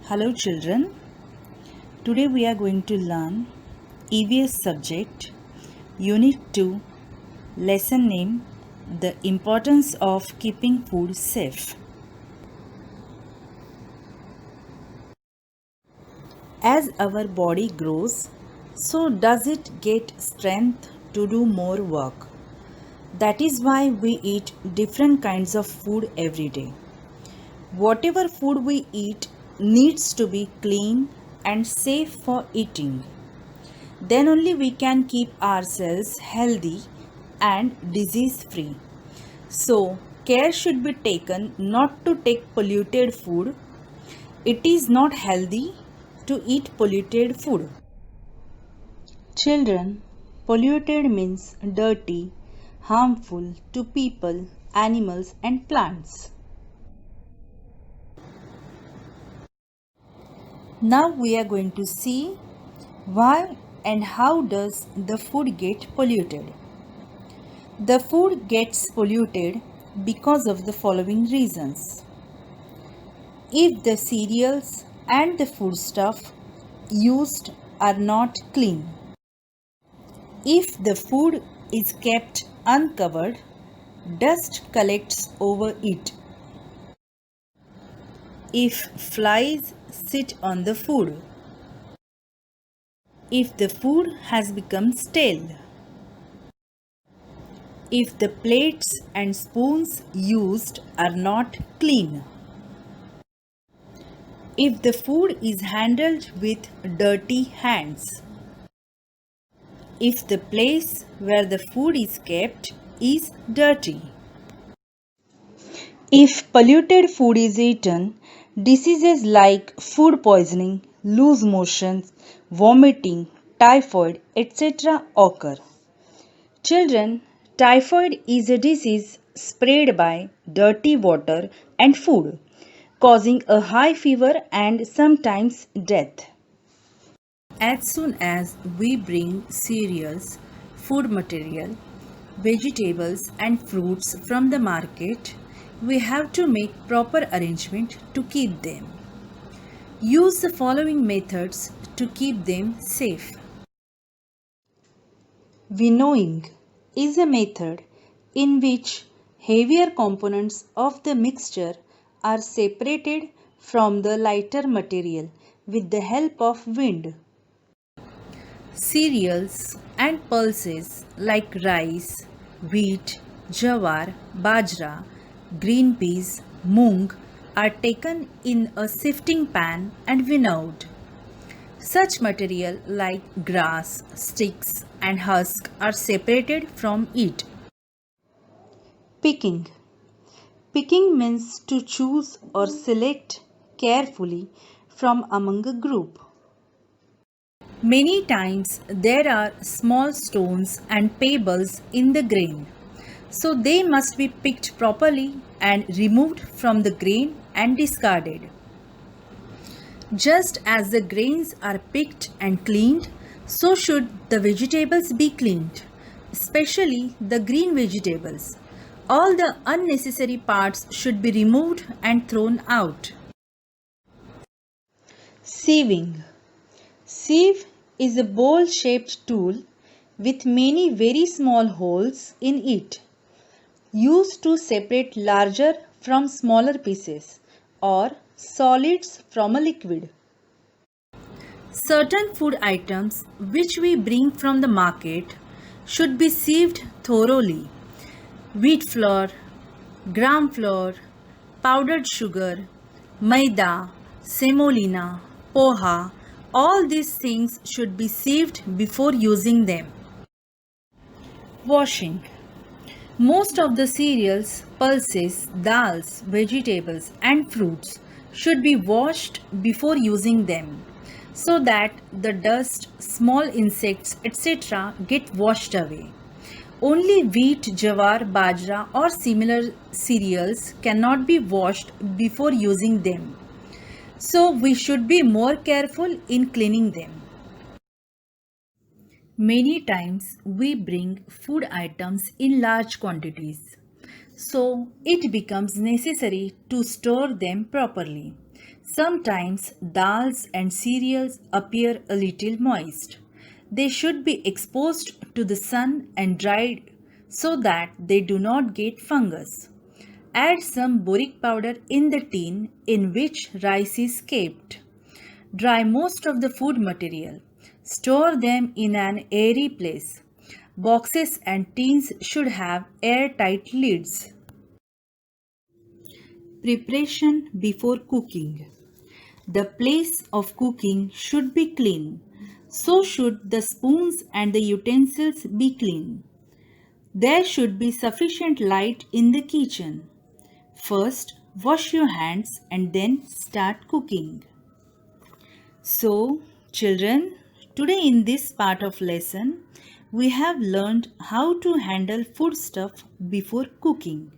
Hello children, today we are going to learn EVS subject, Unit 2, lesson name, The Importance of Keeping Food Safe. As our body grows, so does it get strength to do more work. That is why we eat different kinds of food every day. Whatever food we eat needs to be clean and safe for eating. Then only we can keep ourselves healthy and disease free. So, care should be taken not to take polluted food. It is not healthy to eat polluted food. Children, polluted means dirty, harmful to people, animals, and plants. Now we are going to see why and how does the food get polluted. The food gets polluted because of the following reasons. If the cereals and the foodstuff used are not clean. If the food is kept uncovered, dust collects over it. If flies sit on the food. If the food has become stale. If the plates and spoons used are not clean. If the food is handled with dirty hands. If the place where the food is kept is dirty. If polluted food is eaten, diseases like food poisoning, loose motions, vomiting, typhoid, etc. occur. Children, typhoid is a disease spread by dirty water and food, causing a high fever and sometimes death. As soon as we bring cereals, food material, vegetables and fruits from the market, we have to make proper arrangement to keep them. Use the following methods to keep them safe. Winnowing is a method in which heavier components of the mixture are separated from the lighter material with the help of wind. Cereals and pulses like rice, wheat, jawar, bajra, green peas, moong are taken in a sifting pan and winnowed. Such material like grass, sticks and husk are separated from it. Picking. Picking means to choose or select carefully from among a group. Many times there are small stones and pebbles in the grain, so they must be picked properly and removed from the grain and discarded. Just as the grains are picked and cleaned, so should the vegetables be cleaned, especially the green vegetables. All the unnecessary parts should be removed and thrown out. Sieving. Sieve is a bowl-shaped tool with many very small holes in it, used to separate larger from smaller pieces or solids from a liquid. Certain food items which we bring from the market should be sieved thoroughly. Wheat flour, gram flour, powdered sugar, maida, semolina, poha, all these things should be sieved before using them. Washing. Most of the cereals, pulses, dals, vegetables and fruits should be washed before using them so that the dust, small insects, etc. get washed away. Only wheat, jawar, bajra or similar cereals cannot be washed before using them. So we should be more careful in cleaning them. Many times we bring food items in large quantities. So it becomes necessary to store them properly. Sometimes dals and cereals appear a little moist. They should be exposed to the sun and dried so that they do not get fungus. Add some boric powder in the tin in which rice is kept. Dry most of the food material. Store them in an airy place. Boxes and tins should have airtight lids. Preparation before cooking. The place of cooking should be clean. So should the spoons and the utensils be clean. There should be sufficient light in the kitchen. First, wash your hands and then start cooking. So, children, today in this part of lesson, we have learned how to handle foodstuff before cooking.